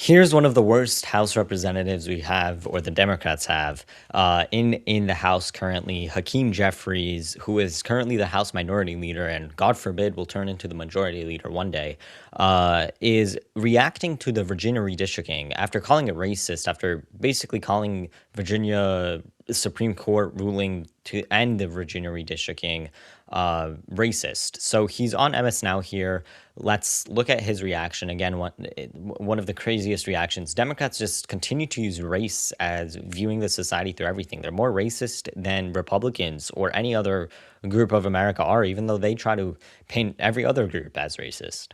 Here's one of the worst House representatives we have, or the Democrats have, in the House currently. Hakeem Jeffries, who is currently the House Minority Leader, and God forbid will turn into the Majority Leader one day, is reacting to the Virginia redistricting after calling it racist, after basically calling Virginia Supreme Court ruling to end the Virginia redistricting racist. So he's on MSNOW here. Let's look at his reaction. Again, one of the craziest reactions. Democrats just continue to use race as viewing the society through everything. They're more racist than Republicans or any other group of America are, even though they try to paint every other group as racist.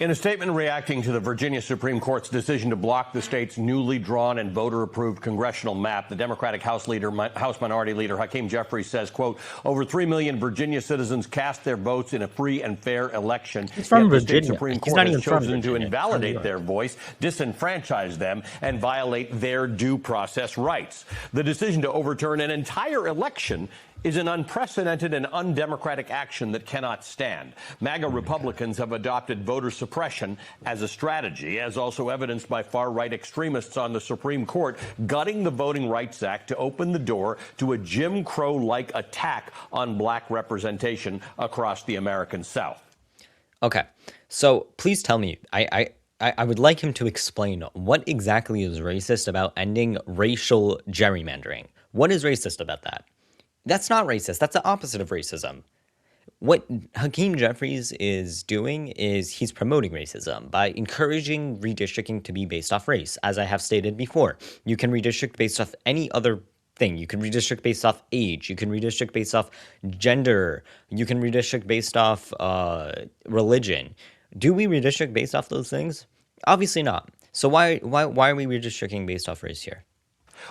In a statement reacting to the Virginia Supreme Court's decision to block the state's newly drawn and voter-approved congressional map, the Democratic House Minority Leader Hakeem Jeffries says, quote, over 3 million Virginia citizens cast their votes in a free and fair election. He's from Yet Virginia. The state Supreme He's Court not even has chosen from Virginia. to invalidate their voice, disenfranchise them, and violate their due process rights. The decision to overturn an entire election is an unprecedented and undemocratic action that cannot stand. MAGA Republicans have adopted voter suppression as a strategy, as also evidenced by far-right extremists on the Supreme Court gutting the Voting Rights Act to open the door to a Jim Crow-like attack on black representation across the American South. Okay, so please tell me, I would like him to explain what exactly is racist about ending racial gerrymandering. What is racist about that? That's not racist. That's the opposite of racism. What Hakeem Jeffries is doing is he's promoting racism by encouraging redistricting to be based off race. As I have stated before, you can redistrict based off any other thing. You can redistrict based off age. You can redistrict based off gender. You can redistrict based off religion. Do we redistrict based off those things? Obviously not. So why are we redistricting based off race here?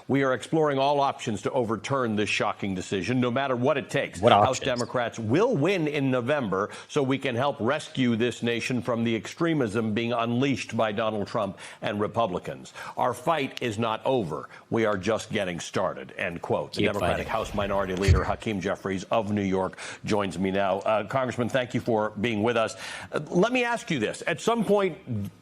We are exploring all options to overturn this shocking decision, no matter what it takes. What House options? Democrats will win in November, so we can help rescue this nation from the extremism being unleashed by Donald Trump and Republicans. Our fight is not over. We are just getting started, end quote. The Democratic House Minority Leader Hakeem Jeffries of New York joins me now. Congressman, thank you for being with us. Let me ask you this. At some point,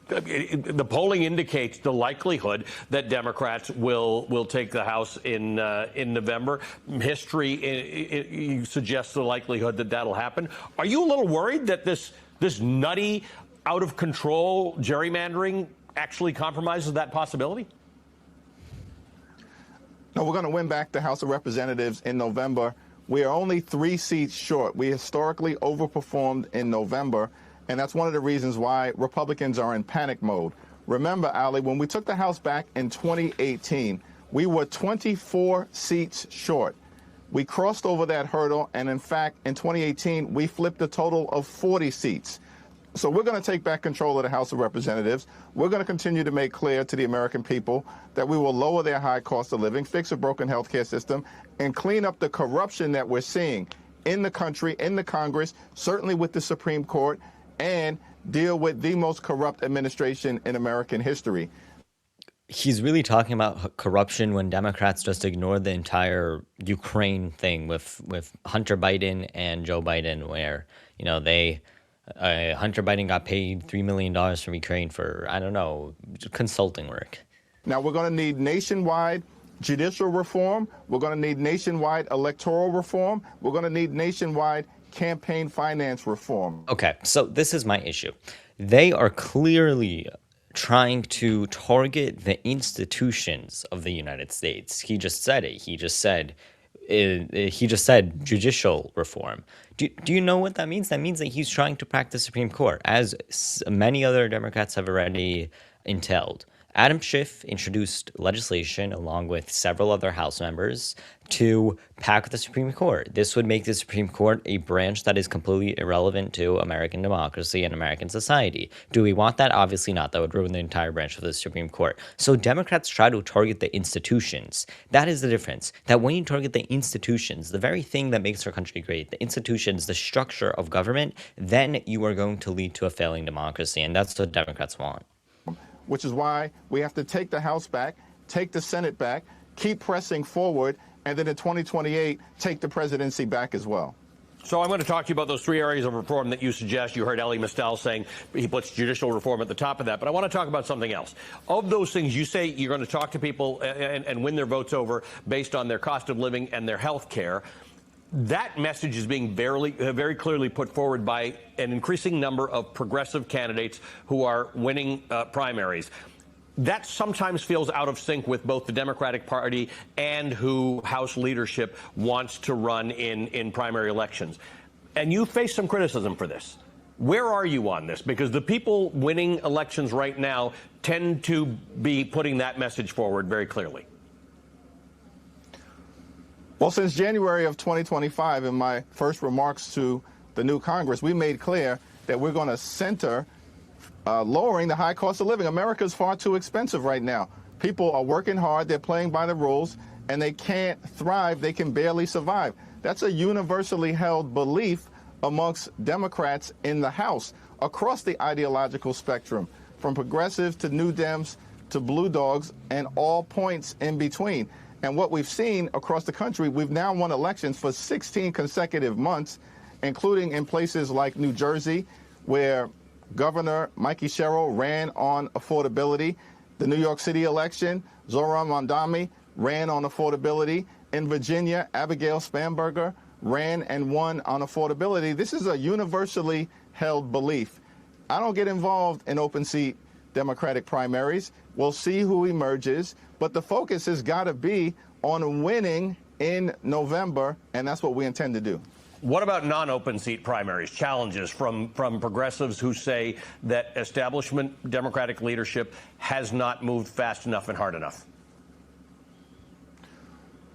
the polling indicates the likelihood that Democrats will take the House in November. History suggests the likelihood that that'll happen. Are you a little worried that this nutty, out of control gerrymandering actually compromises that possibility? No, we're going to win back the House of Representatives in November. We are only 3 seats short. We historically overperformed in November, and that's one of the reasons why Republicans are in panic mode. Remember, Ali, when we took the House back in 2018, we were 24 seats short. We crossed over that hurdle, and in fact, in 2018, we flipped a total of 40 seats. So we're going to take back control of the House of Representatives. We're going to continue to make clear to the American people that we will lower their high cost of living, fix a broken health care system, and clean up the corruption that we're seeing in the country, in the Congress, certainly with the Supreme Court, and deal with the most corrupt administration in American history. He's really talking about corruption when Democrats just ignored the entire Ukraine thing with Hunter Biden and Joe Biden, where, you know, Hunter Biden got paid $3 million from Ukraine for, I don't know, consulting work. Now, we're going to need nationwide judicial reform. We're going to need nationwide electoral reform. We're going to need nationwide campaign finance reform. Okay, so this is my issue. They are clearly trying to target the institutions of the United States. He just said it. He just said judicial reform. Do you know what that means? That means that he's trying to crack the Supreme Court, as many other Democrats have already entailed. Adam Schiff introduced legislation along with several other House members to pack the Supreme Court. This would make the Supreme Court a branch that is completely irrelevant to American democracy and American society. Do we want that? Obviously not. That would ruin the entire branch of the Supreme Court. So Democrats try to target the institutions. That is the difference. That when you target the institutions, the very thing that makes our country great, the institutions, the structure of government, then you are going to lead to a failing democracy. And that's what Democrats want. Which is why we have to take the House back, take the Senate back, keep pressing forward, and then in 2028, take the presidency back as well. So I'm going to talk to you about those three areas of reform that you suggest. You heard Elie Mystal saying he puts judicial reform at the top of that. But I want to talk about something else. Of those things, you say you're going to talk to people and win their votes over based on their cost of living and their health care. That message is being very clearly put forward by an increasing number of progressive candidates who are winning primaries. That sometimes feels out of sync with both the Democratic Party and who House leadership wants to run in primary elections. And you face some criticism for this. Where are you on this? Because the people winning elections right now tend to be putting that message forward very clearly. Well, since January of 2025, in my first remarks to the new Congress, we made clear that we're going to center lowering the high cost of living. America's far too expensive right now. People are working hard, they're playing by the rules, and they can't thrive, they can barely survive. That's a universally held belief amongst Democrats in the House across the ideological spectrum, from progressive to New Dems to Blue Dogs and all points in between. And what we've seen across the country, we've now won elections for 16 consecutive months, including in places like New Jersey, where Governor Mikey Sherrill ran on affordability. The New York City election, Zohran Mamdani ran on affordability. In Virginia, Abigail Spanberger ran and won on affordability. This is a universally held belief. I don't get involved in open seat Democratic primaries. We'll see who emerges, but the focus has got to be on winning in November, and that's what we intend to do. What about non-open seat primaries, challenges from progressives who say that establishment Democratic leadership has not moved fast enough and hard enough?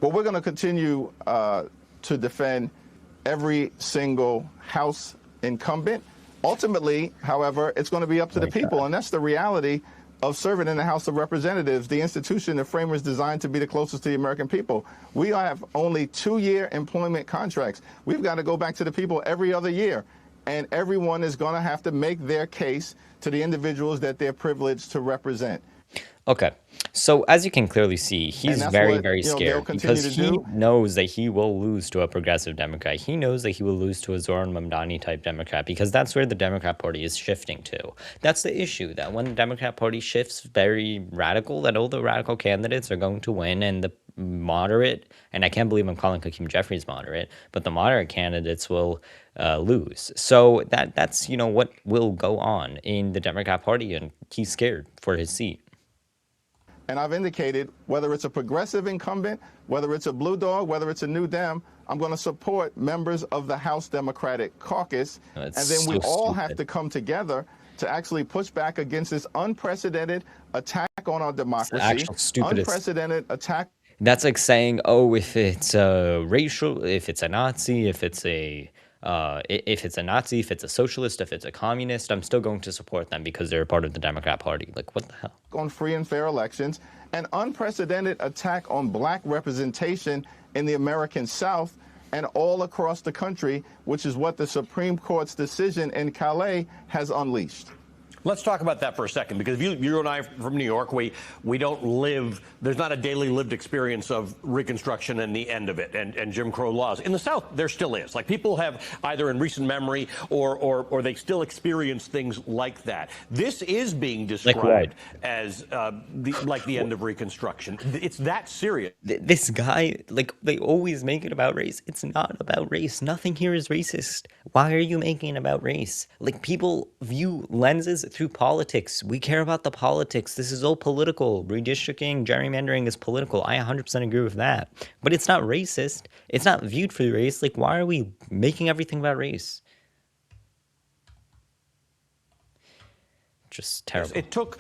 Well, we're going to continue to defend every single House incumbent. Ultimately, however, it's going to be up to the people, and that's the reality of serving in the House of Representatives, the institution the framers designed to be the closest to the American people. We have only 2-year employment contracts. We've got to go back to the people every other year, and everyone is going to have to make their case to the individuals that they're privileged to represent. Okay, so as you can clearly see, he's very scared because he knows that he will lose to a progressive Democrat. He knows that he will lose to a Zohran Mamdani type Democrat because that's where the Democrat Party is shifting to. That's the issue, that when the Democrat Party shifts very radical, that all the radical candidates are going to win, and the moderate, and I can't believe I'm calling Hakeem Jeffries moderate, but the moderate candidates will lose. So that's what will go on in the Democrat Party, and he's scared for his seat. And I've indicated, whether it's a progressive incumbent, whether it's a Blue Dog, whether it's a New Dem, I'm going to support members of the House Democratic Caucus. And then we all have to come together to actually push back against this unprecedented attack on our democracy, unprecedented attack. That's like saying, oh, if it's a racial, if it's a Nazi, if it's a Nazi, if it's a socialist, if it's a communist, I'm still going to support them because they're a part of the Democrat Party. Like, what the hell? On free and fair elections, an unprecedented attack on black representation in the American South and all across the country, which is what the Supreme Court's decision in Calais has unleashed. Let's talk about that for a second, because you and I from New York, we don't live, there's not a daily lived experience of Reconstruction and the end of it and Jim Crow laws. In the South, there still is. Like, people have either in recent memory or they still experience things like that. This is being described as like the end of Reconstruction. It's that serious. This guy, like, they always make it about race. It's not about race. Nothing here is racist. Why are you making it about race? Like, people view lenses through politics. We care about the politics. This is all political. Redistricting, gerrymandering is political. I 100% agree with that. But it's not racist. It's not viewed through race. Like, why are we making everything about race? Just terrible. It took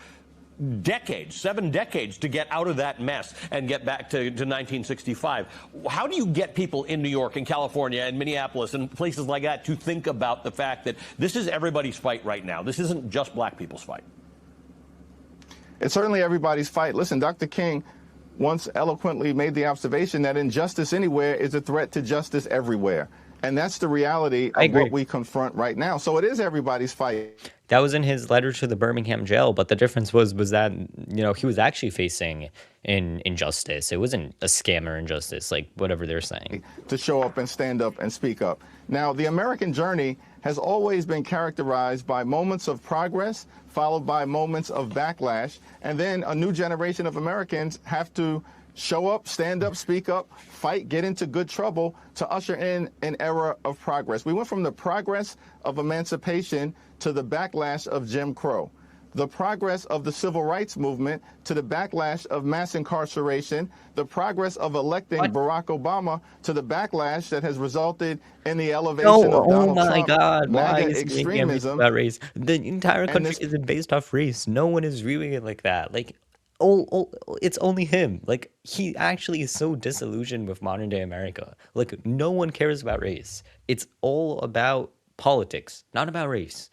decades, 7 decades, to get out of that mess and get back to 1965. How do you get people in New York and California and Minneapolis and places like that to think about the fact that this is everybody's fight right now? This isn't just black people's fight. It's certainly everybody's fight. Listen, Dr. King once eloquently made the observation that injustice anywhere is a threat to justice everywhere. And that's the reality I of what agree. we confront right now. So it is everybody's fight. That was in his letter to the Birmingham jail, but the difference was that he was actually facing injustice. It wasn't a scam or injustice like whatever they're saying. To show up and stand up and speak up. Now, the American journey has always been characterized by moments of progress followed by moments of backlash, and then a new generation of Americans have to show up, stand up, speak up, fight, get into good trouble to usher in an era of progress. We went from the progress of emancipation to the backlash of Jim Crow, the progress of the civil rights movement to the backlash of mass incarceration, the progress of electing Barack Obama to the backlash that has resulted in the elevation of Donald Trump, God, why MAGA is he making everything extremism. about race? The entire country isn't based off race. No one is viewing it like that. Like, it's only him. Like, he actually is so disillusioned with modern day America. Like, no one cares about race. It's all about politics, not about race.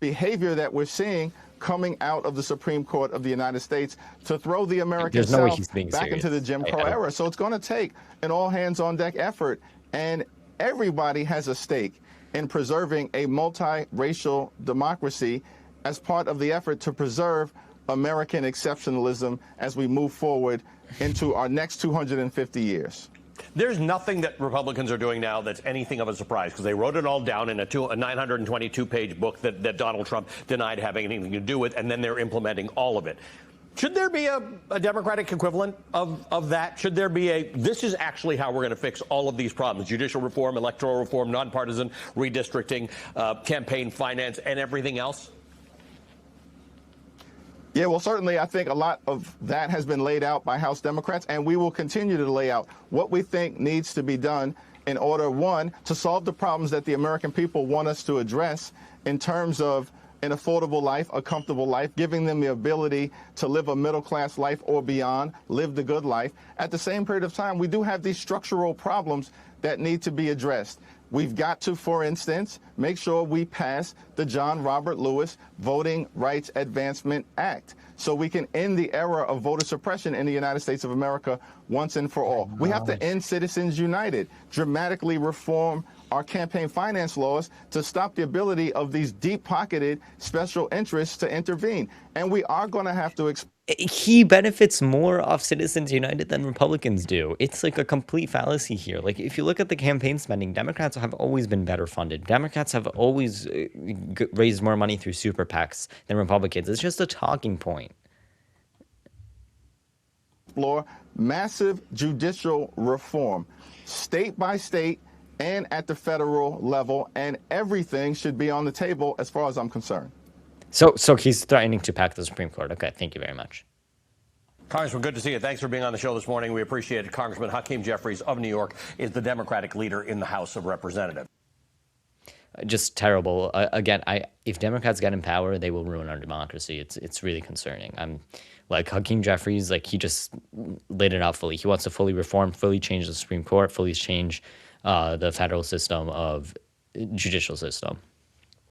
Behavior that we're seeing coming out of the Supreme Court of the United States to throw the American There's no way South he's being back serious. into the Jim Crow era. So it's going to take an all-hands-on-deck effort, and everybody has a stake in preserving a multiracial democracy as part of the effort to preserve American exceptionalism as we move forward into our next 250 years. There's nothing that Republicans are doing now that's anything of a surprise, because they wrote it all down in a 922-page book that Donald Trump denied having anything to do with, and then they're implementing all of it. Should there be a Democratic equivalent of that? Should there be this is actually how we're going to fix all of these problems: judicial reform, electoral reform, nonpartisan redistricting, campaign finance, and everything else? Yeah, well, certainly I think a lot of that has been laid out by House Democrats, and we will continue to lay out what we think needs to be done in order, one, to solve the problems that the American people want us to address in terms of an affordable life, a comfortable life, giving them the ability to live a middle-class life or beyond, live the good life. At the same period of time, we do have these structural problems that need to be addressed. We've got to, for instance, make sure we pass the John Robert Lewis Voting Rights Advancement Act so we can end the era of voter suppression in the United States of America once and for all. We have to end Citizens United, dramatically reform our campaign finance laws to stop the ability of these deep-pocketed special interests to intervene. And we are going to have to he benefits more off Citizens United than Republicans do. It's like a complete fallacy here. Like, if you look at the campaign spending, Democrats have always been better funded. Democrats have always raised more money through super PACs than Republicans. It's just a talking point. Explore massive judicial reform, state by state and at the federal level, and everything should be on the table as far as I'm concerned. So he's threatening to pack the Supreme Court. Okay, thank you very much. Congressman, good to see you. Thanks for being on the show this morning. We appreciate it. Congressman Hakeem Jeffries of New York is the Democratic leader in the House of Representatives. Just terrible. Again, if Democrats get in power, they will ruin our democracy. It's really concerning. I'm like Hakeem Jeffries, like he just laid it out fully. He wants to fully reform, fully change the Supreme Court, fully change the federal system of judicial system.